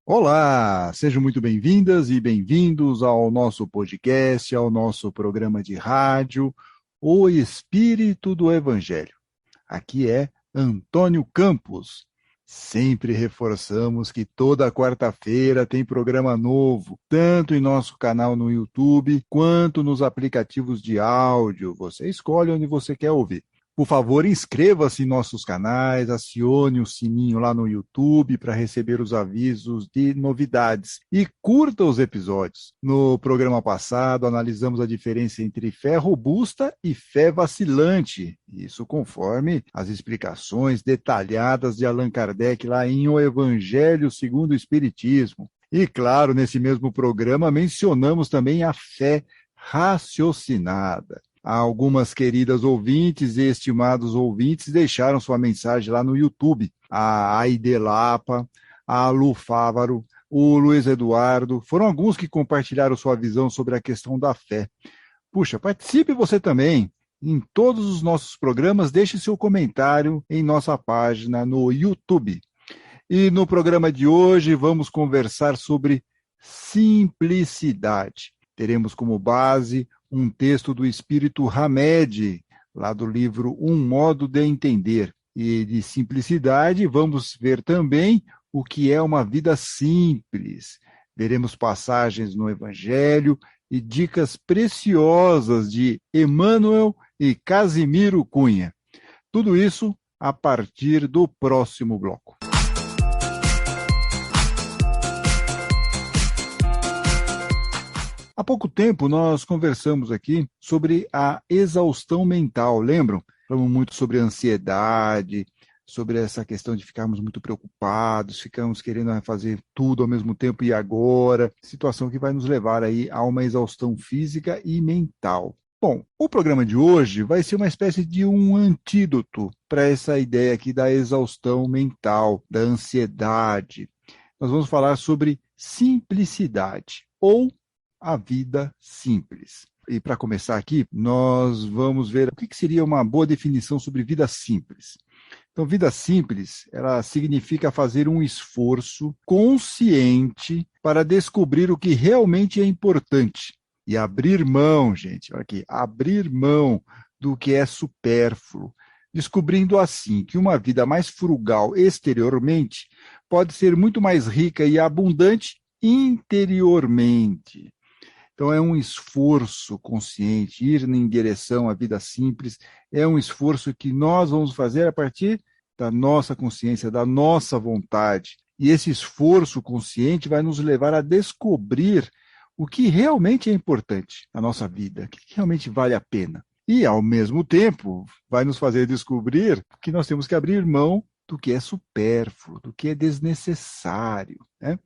Olá, sejam muito bem-vindas e bem-vindos ao nosso podcast, ao nosso programa de rádio, O Espírito do Evangelho. Aqui é Antônio Campos. Sempre reforçamos que toda quarta-feira tem programa novo, tanto em nosso canal no YouTube, quanto nos aplicativos de áudio. Você escolhe onde você quer ouvir. Por favor, inscreva-se em nossos canais, acione o sininho lá no YouTube para receber os avisos de novidades e curta os episódios. No programa passado, analisamos a diferença entre fé robusta e fé vacilante, isso conforme as explicações detalhadas de Allan Kardec lá em O Evangelho segundo o Espiritismo. E, claro, nesse mesmo programa mencionamos também a fé raciocinada. Algumas queridas ouvintes e estimados ouvintes deixaram sua mensagem lá no YouTube. A Aide Lapa, a Lu Fávaro, o Luiz Eduardo, foram alguns que compartilharam sua visão sobre a questão da fé. Puxa, participe você também. Em todos os nossos programas, deixe seu comentário em nossa página no YouTube. E no programa de hoje vamos conversar sobre simplicidade. Teremos como base um texto do Espírito Hamed, lá do livro Um Modo de Entender. E de simplicidade, vamos ver também o que é uma vida simples. Veremos passagens no Evangelho e dicas preciosas de Emmanuel e Casimiro Cunha. Tudo isso a partir do próximo bloco. Há pouco tempo nós conversamos aqui sobre a exaustão mental, lembram? Falamos muito sobre ansiedade, sobre essa questão de ficarmos muito preocupados, ficamos querendo fazer tudo ao mesmo tempo e agora, situação que vai nos levar aí a uma exaustão física e mental. Bom, o programa de hoje vai ser uma espécie de um antídoto para essa ideia aqui da exaustão mental, da ansiedade. Nós vamos falar sobre simplicidade, ou a vida simples. E para começar aqui, nós vamos ver o que seria uma boa definição sobre vida simples. Então, vida simples, ela significa fazer um esforço consciente para descobrir o que realmente é importante e abrir mão, gente, olha aqui, abrir mão do que é supérfluo, descobrindo assim que uma vida mais frugal exteriormente pode ser muito mais rica e abundante interiormente. Então, é um esforço consciente, ir em direção à vida simples, é um esforço que nós vamos fazer a partir da nossa consciência, da nossa vontade. E esse esforço consciente vai nos levar a descobrir o que realmente é importante na nossa vida, o que realmente vale a pena. E, ao mesmo tempo, vai nos fazer descobrir que nós temos que abrir mão do que é supérfluo, do que é desnecessário, né?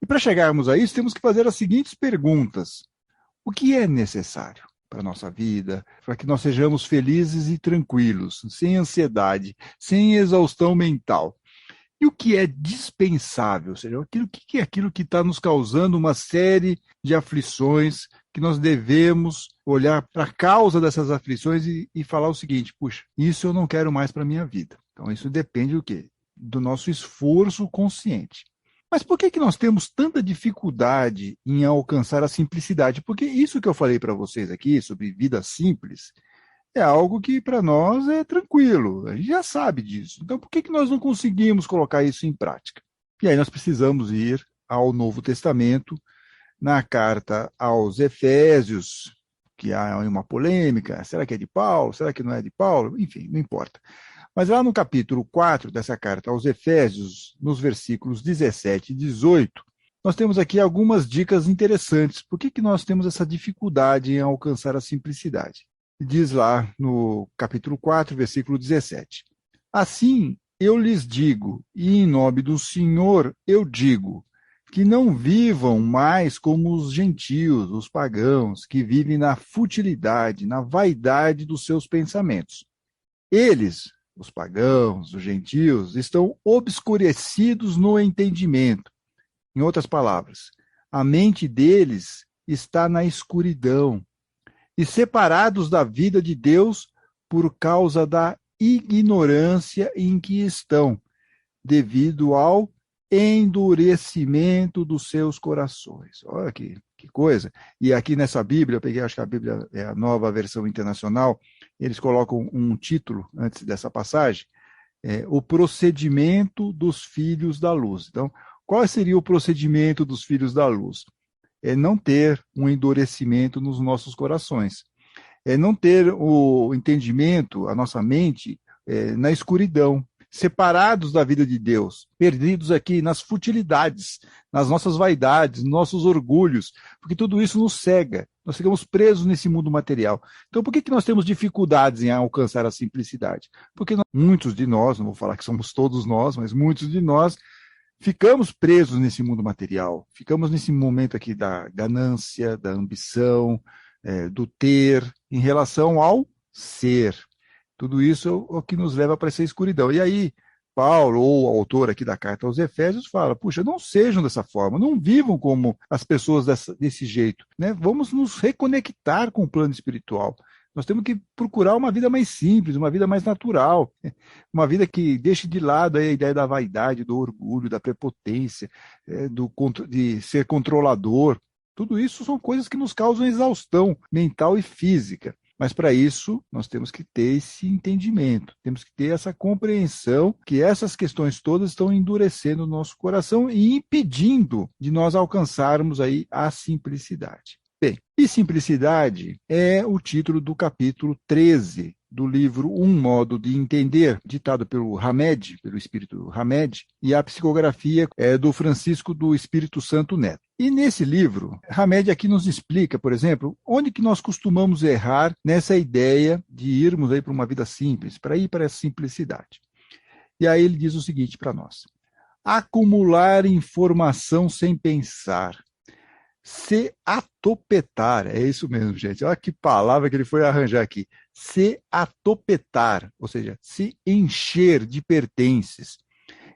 E para chegarmos a isso, temos que fazer as seguintes perguntas. O que é necessário para a nossa vida, para que nós sejamos felizes e tranquilos, sem ansiedade, sem exaustão mental? E o que é dispensável, ou seja, o que é aquilo que está nos causando uma série de aflições, que nós devemos olhar para a causa dessas aflições e falar o seguinte: puxa, isso eu não quero mais para a minha vida. Então isso depende do quê? Do nosso esforço consciente. Mas por que nós temos tanta dificuldade em alcançar a simplicidade? Porque isso que eu falei para vocês aqui, sobre vida simples, é algo que para nós é tranquilo, a gente já sabe disso. Então por que nós não conseguimos colocar isso em prática? E aí nós precisamos ir ao Novo Testamento, na carta aos Efésios, que há uma polêmica, será que é de Paulo, será que não é de Paulo? Enfim, não importa. Mas lá no capítulo 4 dessa carta aos Efésios, nos versículos 17 e 18, nós temos aqui algumas dicas interessantes. Por que nós temos essa dificuldade em alcançar a simplicidade? Diz lá no capítulo 4, versículo 17. Assim eu lhes digo, e em nome do Senhor eu digo, que não vivam mais como os gentios, os pagãos, que vivem na futilidade, na vaidade dos seus pensamentos. Eles, os pagãos, os gentios, estão obscurecidos no entendimento. Em outras palavras, a mente deles está na escuridão e separados da vida de Deus por causa da ignorância em que estão, devido ao endurecimento dos seus corações. Olha que coisa. E aqui nessa Bíblia, eu peguei, acho que a Bíblia é a Nova Versão Internacional, eles colocam um título antes dessa passagem, o procedimento dos filhos da luz. Então, qual seria o procedimento dos filhos da luz? É não ter um endurecimento nos nossos corações. É não ter o entendimento, a nossa mente, na escuridão, separados da vida de Deus, perdidos aqui nas futilidades, nas nossas vaidades, nos nossos orgulhos, porque tudo isso nos cega. Nós ficamos presos nesse mundo material. Então, por que nós temos dificuldades em alcançar a simplicidade? Porque muitos de nós, não vou falar que somos todos nós, mas muitos de nós ficamos presos nesse mundo material. Ficamos nesse momento aqui da ganância, da ambição, do ter, em relação ao ser. Tudo isso é o que nos leva para essa escuridão. E aí, Paulo, ou o autor aqui da carta aos Efésios, fala, puxa, não sejam dessa forma, não vivam como as pessoas desse jeito. Né? Vamos nos reconectar com o plano espiritual. Nós temos que procurar uma vida mais simples, uma vida mais natural, uma vida que deixe de lado a ideia da vaidade, do orgulho, da prepotência, de ser controlador. Tudo isso são coisas que nos causam exaustão mental e física. Mas para isso, nós temos que ter esse entendimento, temos que ter essa compreensão que essas questões todas estão endurecendo o nosso coração e impedindo de nós alcançarmos aí a simplicidade. Bem, e simplicidade é o título do capítulo 13 do livro Um Modo de Entender, ditado pelo Hamed, pelo Espírito Hamed, e a psicografia é do Francisco do Espírito Santo Neto. E nesse livro, Hamed aqui nos explica, por exemplo, onde que nós costumamos errar nessa ideia de irmos aí para uma vida simples, para ir para essa simplicidade. E aí ele diz o seguinte para nós: acumular informação sem pensar, se atopetar, é isso mesmo, gente. Olha que palavra que ele foi arranjar aqui. Se atopetar, ou seja, se encher de pertences,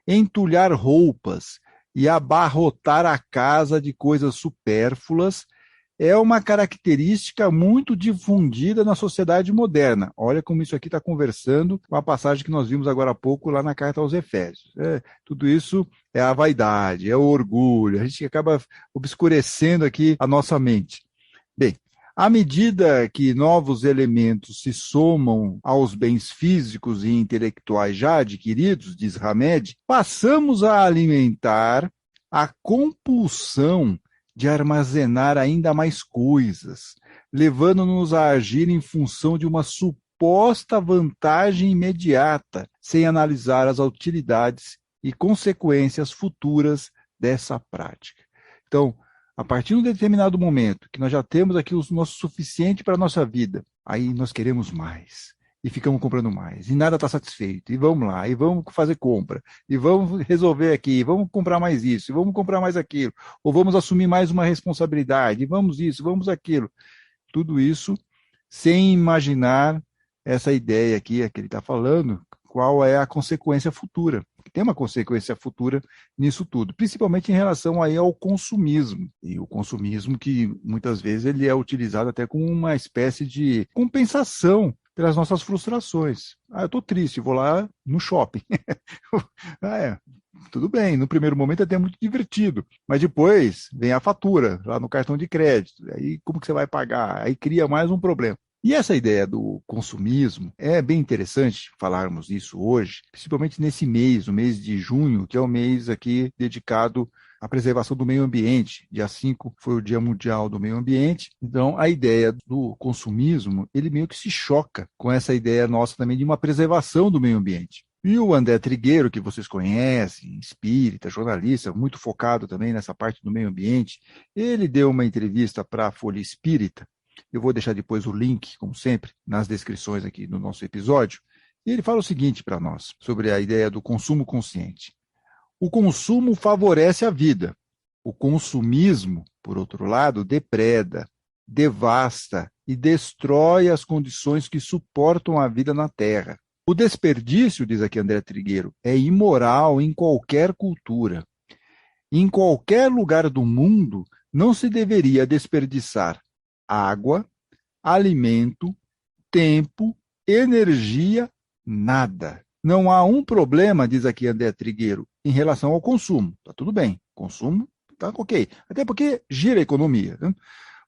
entulhar roupas e abarrotar a casa de coisas supérfluas é uma característica muito difundida na sociedade moderna. Olha como isso aqui está conversando com a passagem que nós vimos agora há pouco lá na carta aos Efésios. Tudo isso é a vaidade, é o orgulho, a gente acaba obscurecendo aqui a nossa mente. Bem, à medida que novos elementos se somam aos bens físicos e intelectuais já adquiridos, diz Hamed, passamos a alimentar a compulsão de armazenar ainda mais coisas, levando-nos a agir em função de uma suposta vantagem imediata, sem analisar as utilidades e consequências futuras dessa prática. Então, a partir de um determinado momento, que nós já temos aqui o nosso suficiente para a nossa vida, aí nós queremos mais. E ficamos comprando mais, e nada está satisfeito, e vamos lá, e vamos fazer compra, e vamos resolver aqui, vamos comprar mais isso, e vamos comprar mais aquilo, ou vamos assumir mais uma responsabilidade, e vamos isso, vamos aquilo. Tudo isso sem imaginar essa ideia aqui que ele está falando, qual é a consequência futura. Tem uma consequência futura nisso tudo, principalmente em relação aí ao consumismo. E o consumismo que muitas vezes ele é utilizado até como uma espécie de compensação pelas nossas frustrações. Eu estou triste, vou lá no shopping. Tudo bem, no primeiro momento é até muito divertido, mas depois vem a fatura lá no cartão de crédito. Aí como que você vai pagar? Aí cria mais um problema. E essa ideia do consumismo é bem interessante falarmos isso hoje, principalmente nesse mês, o mês de junho, que é o mês aqui dedicado à preservação do meio ambiente. Dia 5 foi o Dia Mundial do Meio Ambiente. Então, a ideia do consumismo, ele meio que se choca com essa ideia nossa também de uma preservação do meio ambiente. E o André Trigueiro, que vocês conhecem, espírita, jornalista, muito focado também nessa parte do meio ambiente, ele deu uma entrevista para a Folha Espírita. Eu vou deixar depois o link, como sempre, nas descrições aqui do nosso episódio. E ele fala o seguinte para nós, sobre a ideia do consumo consciente. O consumo favorece a vida. O consumismo, por outro lado, depreda, devasta e destrói as condições que suportam a vida na Terra. O desperdício, diz aqui André Trigueiro, é imoral em qualquer cultura. Em qualquer lugar do mundo, não se deveria desperdiçar água, alimento, tempo, energia, nada. Não há um problema, diz aqui André Trigueiro, em relação ao consumo. Está tudo bem, consumo está ok. Até porque gira a economia, né?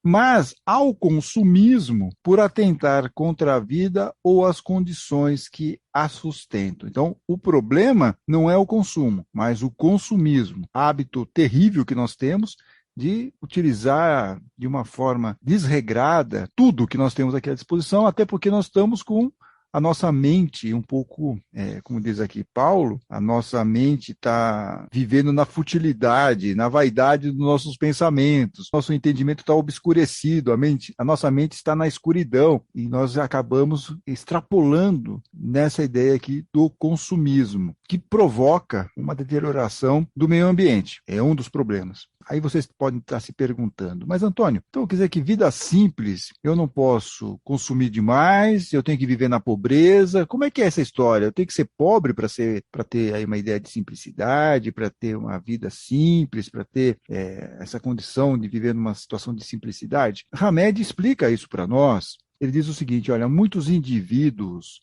Mas ao consumismo por atentar contra a vida ou as condições que a sustentam. Então, o problema não é o consumo, mas o consumismo, hábito terrível que nós temos de utilizar de uma forma desregrada tudo que nós temos aqui à disposição, até porque nós estamos com a nossa mente um pouco, como diz aqui Paulo, a nossa mente está vivendo na futilidade, na vaidade dos nossos pensamentos. Nosso entendimento está obscurecido, a nossa mente está na escuridão e nós acabamos extrapolando nessa ideia aqui do consumismo, que provoca uma deterioração do meio ambiente. É um dos problemas. Aí vocês podem estar se perguntando, mas Antônio, então quer dizer que vida simples, eu não posso consumir demais, eu tenho que viver na pobreza, como é que é essa história? Eu tenho que ser pobre para ter aí uma ideia de simplicidade, para ter uma vida simples, para ter essa condição de viver numa situação de simplicidade? Hamed explica isso para nós. Ele diz o seguinte, olha, muitos indivíduos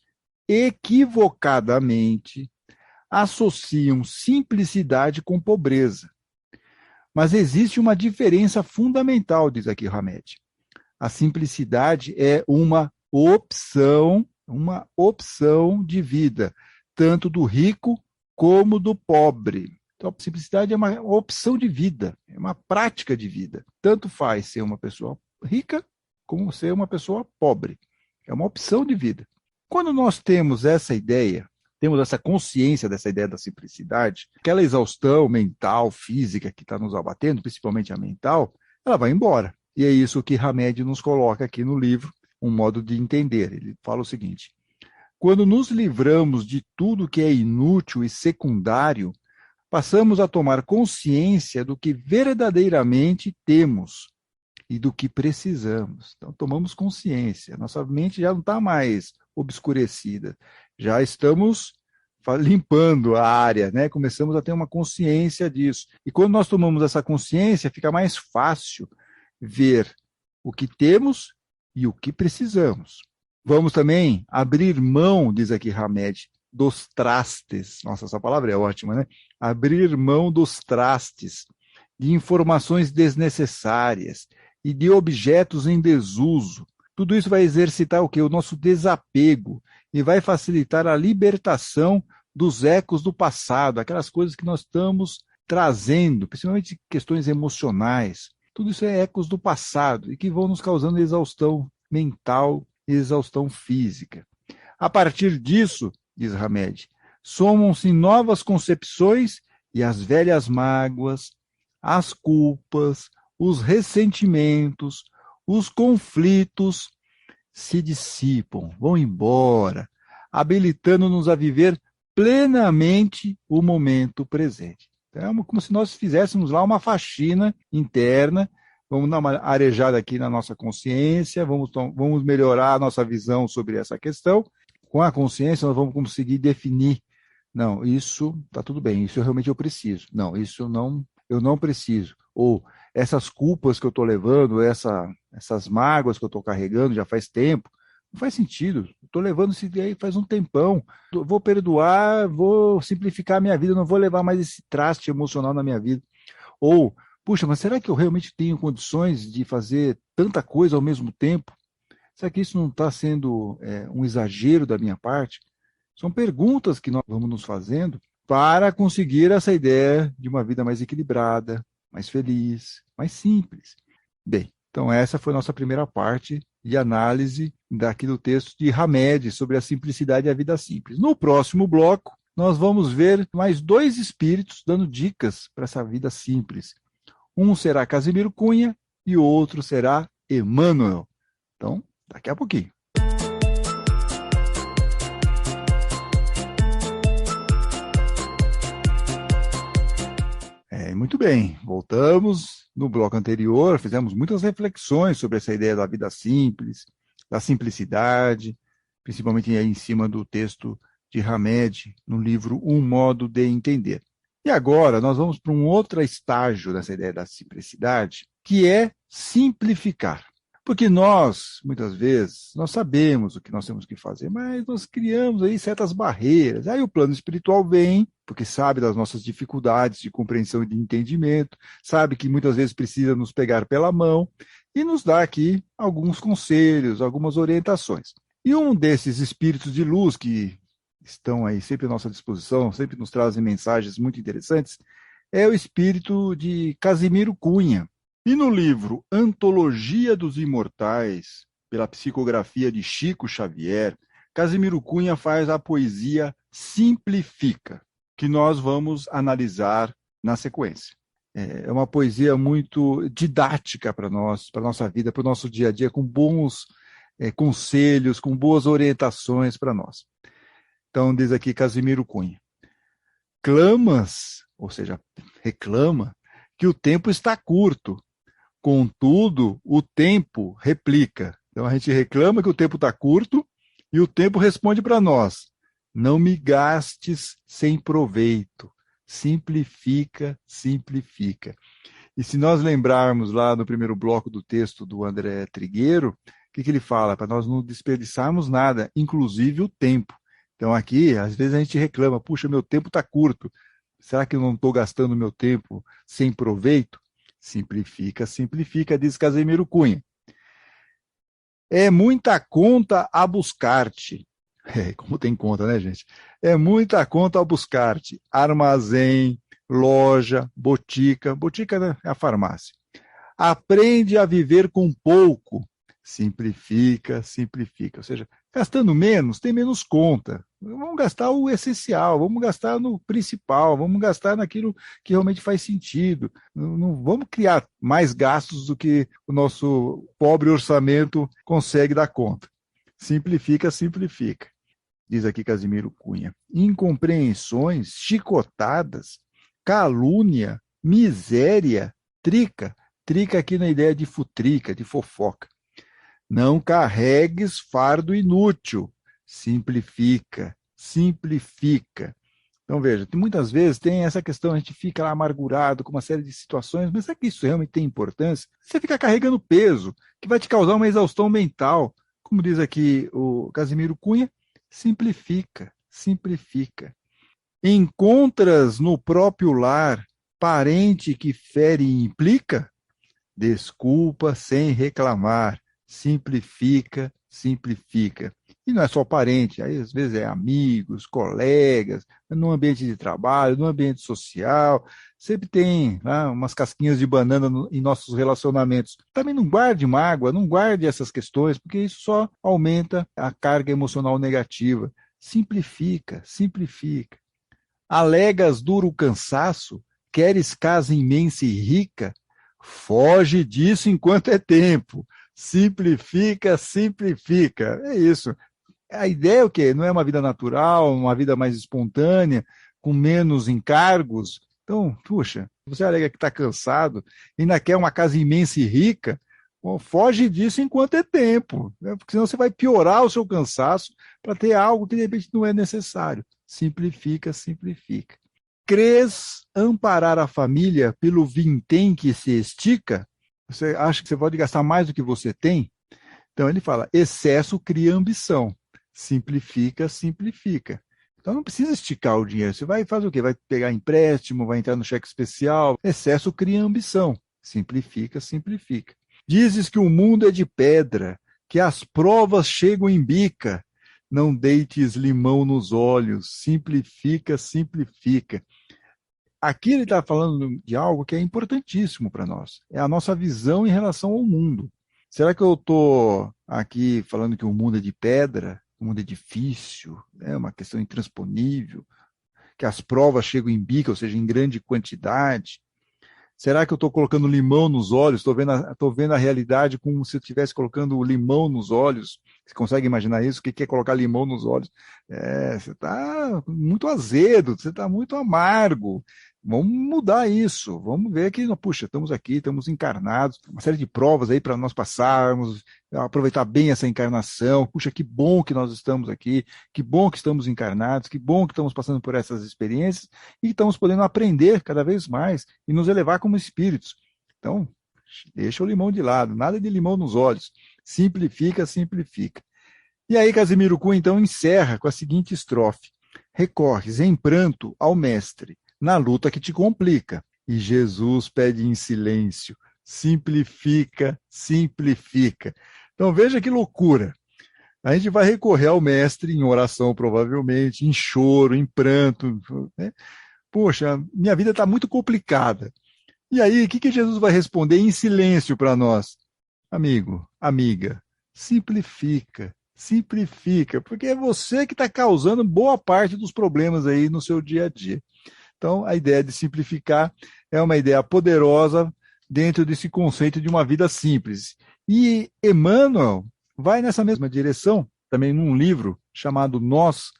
equivocadamente associam simplicidade com pobreza. Mas existe uma diferença fundamental, diz aqui Hamed. A simplicidade é uma opção de vida, tanto do rico como do pobre. Então, a simplicidade é uma opção de vida, é uma prática de vida. Tanto faz ser uma pessoa rica como ser uma pessoa pobre. É uma opção de vida. Quando nós temos essa ideia, temos essa consciência dessa ideia da simplicidade, aquela exaustão mental, física que está nos abatendo, principalmente a mental, ela vai embora. E é isso que Hamed nos coloca aqui no livro, um modo de entender. Ele fala o seguinte, quando nos livramos de tudo que é inútil e secundário, passamos a tomar consciência do que verdadeiramente temos e do que precisamos. Então, tomamos consciência. Nossa mente já não está mais obscurecida. Já estamos limpando a área, né? Começamos a ter uma consciência disso. E quando nós tomamos essa consciência, fica mais fácil ver o que temos e o que precisamos. Vamos também abrir mão, diz aqui Hamed, dos trastes. Nossa, essa palavra é ótima, né? Abrir mão dos trastes, de informações desnecessárias e de objetos em desuso. Tudo isso vai exercitar o quê? O nosso desapego e vai facilitar a libertação dos ecos do passado, aquelas coisas que nós estamos trazendo, principalmente questões emocionais. Tudo isso é ecos do passado e que vão nos causando exaustão mental e exaustão física. A partir disso, diz Hamed, somam-se novas concepções e as velhas mágoas, as culpas, os ressentimentos, os conflitos se dissipam, vão embora, habilitando-nos a viver plenamente o momento presente. Então, é como se nós fizéssemos lá uma faxina interna, vamos dar uma arejada aqui na nossa consciência, vamos melhorar a nossa visão sobre essa questão. Com a consciência, nós vamos conseguir definir, não, isso está tudo bem, isso realmente eu preciso. Não, isso não, eu não preciso. Ou essas culpas que eu estou levando, essas mágoas que eu estou carregando já faz tempo, não faz sentido. Estou levando isso aí faz um tempão. Vou perdoar, vou simplificar a minha vida, não vou levar mais esse traste emocional na minha vida. Ou, puxa, mas será que eu realmente tenho condições de fazer tanta coisa ao mesmo tempo? Será que isso não está sendo um exagero da minha parte? São perguntas que nós vamos nos fazendo para conseguir essa ideia de uma vida mais equilibrada, mais feliz, mais simples. Bem, então essa foi a nossa primeira parte de análise daqui do texto de Hamed sobre a simplicidade e a vida simples. No próximo bloco, nós vamos ver mais dois espíritos dando dicas para essa vida simples. Um será Casimiro Cunha e o outro será Emmanuel. Então, daqui a pouquinho. Muito bem, voltamos. No bloco anterior, fizemos muitas reflexões sobre essa ideia da vida simples, da simplicidade, principalmente aí em cima do texto de Hamed, no livro Um Modo de Entender. E agora nós vamos para um outro estágio dessa ideia da simplicidade, que é simplificar. Porque nós, muitas vezes, nós sabemos o que nós temos que fazer, mas nós criamos aí certas barreiras. Aí o plano espiritual vem, porque sabe das nossas dificuldades de compreensão e de entendimento, sabe que muitas vezes precisa nos pegar pela mão e nos dá aqui alguns conselhos, algumas orientações. E um desses espíritos de luz que estão aí sempre à nossa disposição, sempre nos trazem mensagens muito interessantes, é o espírito de Casimiro Cunha. E no livro Antologia dos Imortais, pela psicografia de Chico Xavier, Casimiro Cunha faz a poesia Simplifica, que nós vamos analisar na sequência. É uma poesia muito didática para nós, para a nossa vida, para o nosso dia a dia, com bons conselhos, com boas orientações para nós. Então, diz aqui Casimiro Cunha: clamas, ou seja, reclama, que o tempo está curto. Contudo, o tempo replica. Então, a gente reclama que o tempo está curto e o tempo responde para nós: não me gastes sem proveito. Simplifica, simplifica. E se nós lembrarmos lá no primeiro bloco do texto do André Trigueiro, o que ele fala? Para nós não desperdiçarmos nada, inclusive o tempo. Então aqui, às vezes a gente reclama: puxa, meu tempo está curto. Será que eu não estou gastando meu tempo sem proveito? Simplifica, simplifica, diz Casimiro Cunha. É muita conta a buscar-te. Como tem conta, né, gente? É muita conta a buscar-te. Armazém, loja, botica. Botica, né, é a farmácia. Aprende a viver com pouco. Simplifica, simplifica. Ou seja, gastando menos, tem menos conta. Vamos gastar o essencial, vamos gastar no principal, vamos gastar naquilo que realmente faz sentido. Não vamos criar mais gastos do que o nosso pobre orçamento consegue dar conta. Simplifica, simplifica. Diz aqui Casimiro Cunha: incompreensões, chicotadas, calúnia, miséria, trica. Trica aqui na ideia de futrica, de fofoca. Não carregues fardo inútil. Simplifica, simplifica. Então, veja, muitas vezes tem essa questão, a gente fica lá amargurado com uma série de situações, mas será que isso realmente tem importância? Você fica carregando peso, que vai te causar uma exaustão mental. Como diz aqui o Casimiro Cunha, simplifica, simplifica. Encontras no próprio lar parente que fere e implica? Desculpa sem reclamar. Simplifica, simplifica. E não é só parente, aí às vezes é amigos, colegas, no ambiente de trabalho, no ambiente social, sempre tem umas casquinhas de banana em nossos relacionamentos. Também não guarde mágoa, não guarde essas questões, porque isso só aumenta a carga emocional negativa. Simplifica, simplifica. Alegas duro cansaço, queres casa imensa e rica? Foge disso enquanto é tempo. Simplifica, simplifica. É isso. A ideia é o quê? Não é uma vida natural, uma vida mais espontânea, com menos encargos. Então, puxa, você alega que está cansado, ainda quer uma casa imensa e rica, bom, foge disso enquanto é tempo, né? Porque senão você vai piorar o seu cansaço para ter algo que de repente não é necessário. Simplifica, simplifica. Crês amparar a família pelo vintém que se estica? Você acha que você pode gastar mais do que você tem? Então ele fala: excesso cria ambição. Simplifica, simplifica. Então não precisa esticar o dinheiro. Você vai fazer o quê? Vai pegar empréstimo, vai entrar no cheque especial. Excesso cria ambição. Simplifica, simplifica. Dizes que o mundo é de pedra, que as provas chegam em bica. Não deites limão nos olhos. Simplifica, simplifica. Aqui ele está falando de algo que é importantíssimo para nós. É a nossa visão em relação ao mundo. Será que eu estou aqui falando que o mundo é de pedra, o mundo é difícil, é uma questão intransponível, que as provas chegam em bica, ou seja, em grande quantidade? Será que eu estou colocando limão nos olhos? Estou vendo a realidade como se eu estivesse colocando limão nos olhos. Você consegue imaginar isso? O que é colocar limão nos olhos? Você está muito azedo, você está muito amargo. Vamos mudar isso. Vamos ver que, puxa, estamos aqui, estamos encarnados. Uma série de provas aí para nós passarmos, aproveitar bem essa encarnação. Puxa, que bom que nós estamos aqui, que bom que estamos encarnados, que bom que estamos passando por essas experiências e estamos podendo aprender cada vez mais e nos elevar como espíritos. Então, deixa o limão de lado, nada de limão nos olhos. Simplifica, simplifica. E aí Casimiro Cunha, então, encerra com a seguinte estrofe. Recorres em pranto ao mestre, na luta que te complica. E Jesus pede em silêncio, simplifica, simplifica. Então veja que loucura. A gente vai recorrer ao mestre em oração, provavelmente, em choro, em pranto. Né? Poxa, minha vida está muito complicada. E aí, o que Jesus vai responder em silêncio para nós? Amigo, amiga, simplifica, simplifica, porque é você que está causando boa parte dos problemas aí no seu dia a dia. Então, a ideia de simplificar é uma ideia poderosa dentro desse conceito de uma vida simples. E Emmanuel vai nessa mesma direção, também num livro chamado Nós,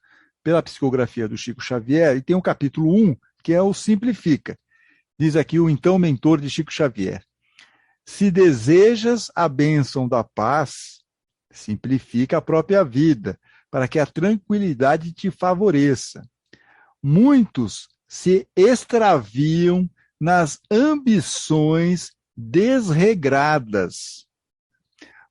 pela psicografia do Chico Xavier, e tem um capítulo 1, que é o Simplifica. Diz aqui o então mentor de Chico Xavier. Se desejas a bênção da paz, simplifica a própria vida, para que a tranquilidade te favoreça. Muitos se extraviam nas ambições desregradas,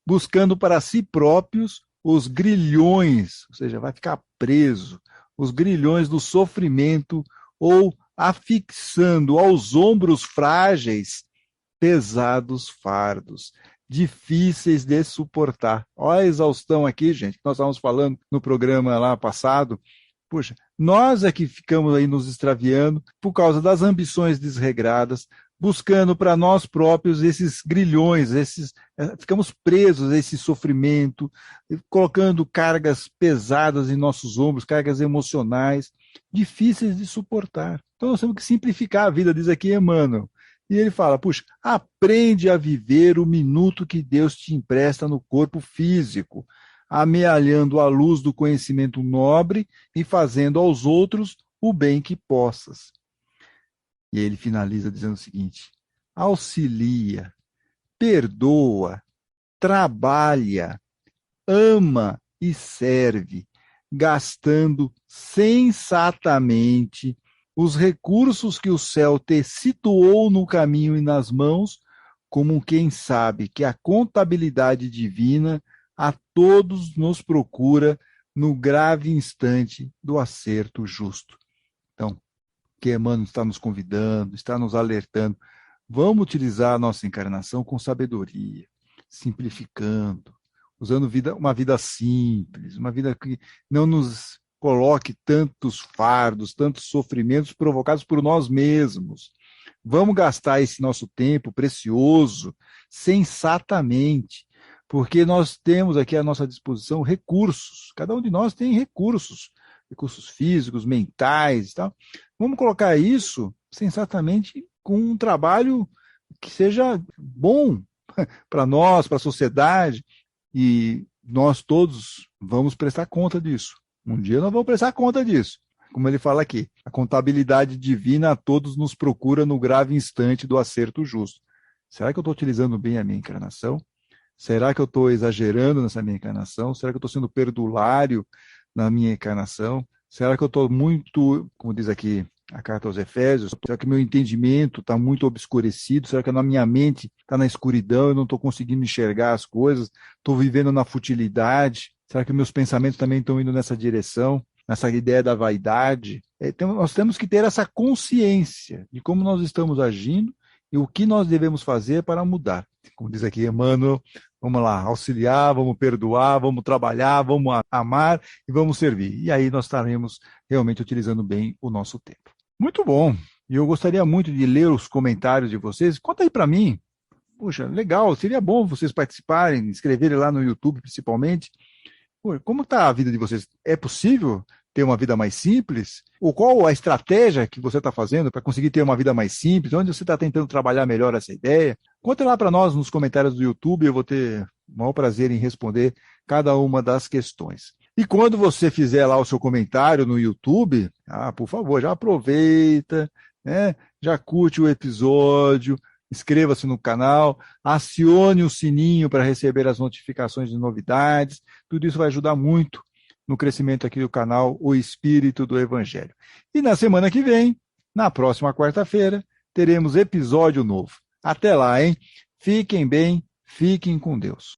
buscando para si próprios os grilhões, ou seja, vai ficar preso, os grilhões do sofrimento ou afixando aos ombros frágeis pesados fardos, difíceis de suportar. Olha a exaustão aqui, gente, que nós estávamos falando no programa lá passado. Puxa, nós é que ficamos aí nos extraviando por causa das ambições desregradas, buscando para nós próprios esses grilhões, ficamos presos a esse sofrimento, colocando cargas pesadas em nossos ombros, cargas emocionais, difíceis de suportar. Então nós temos que simplificar a vida, diz aqui Emmanuel. E ele fala, puxa, aprende a viver o minuto que Deus te empresta no corpo físico, amealhando a luz do conhecimento nobre e fazendo aos outros o bem que possas. E ele finaliza dizendo o seguinte, auxilia, perdoa, trabalha, ama e serve, gastando sensatamente os recursos que o céu te situou no caminho e nas mãos, como quem sabe que a contabilidade divina a todos nos procura no grave instante do acerto justo. Então, que Emmanuel está nos convidando, está nos alertando, vamos utilizar a nossa encarnação com sabedoria, simplificando, usando uma vida simples, uma vida que não nos coloque tantos fardos, tantos sofrimentos provocados por nós mesmos. Vamos gastar esse nosso tempo precioso sensatamente, porque nós temos aqui à nossa disposição recursos, cada um de nós tem recursos físicos, mentais e tal. Vamos colocar isso sensatamente com um trabalho que seja bom para nós, para a sociedade, e nós todos vamos prestar conta disso. Um dia nós vamos prestar conta disso. Como ele fala aqui, a contabilidade divina a todos nos procura no grave instante do acerto justo. Será que eu estou utilizando bem a minha encarnação? Será que eu estou exagerando nessa minha encarnação? Será que eu estou sendo perdulário na minha encarnação? Será que eu estou muito, como diz aqui a carta aos Efésios, será que meu entendimento está muito obscurecido? Será que a minha mente está na escuridão, eu não estou conseguindo enxergar as coisas? Estou vivendo na futilidade? Será que meus pensamentos também estão indo nessa direção, nessa ideia da vaidade? Então, nós temos que ter essa consciência de como nós estamos agindo e o que nós devemos fazer para mudar. Como diz aqui Emmanuel, vamos lá, auxiliar, vamos perdoar, vamos trabalhar, vamos amar e vamos servir. E aí nós estaremos realmente utilizando bem o nosso tempo. Muito bom. E eu gostaria muito de ler os comentários de vocês. Conta aí para mim. Puxa, legal, seria bom vocês participarem, escreverem lá no YouTube principalmente. Pô, como está a vida de vocês? É possível ter uma vida mais simples? Ou qual a estratégia que você está fazendo para conseguir ter uma vida mais simples? Onde você está tentando trabalhar melhor essa ideia? Conta lá para nós nos comentários do YouTube, eu vou ter o maior prazer em responder cada uma das questões. E quando você fizer lá o seu comentário no YouTube, por favor, já aproveita, né? Já curte o episódio, inscreva-se no canal, acione o sininho para receber as notificações de novidades. Tudo isso vai ajudar muito no crescimento aqui do canal O Espírito do Evangelho. E na semana que vem, na próxima quarta-feira, teremos episódio novo. Até lá, hein? Fiquem bem, fiquem com Deus.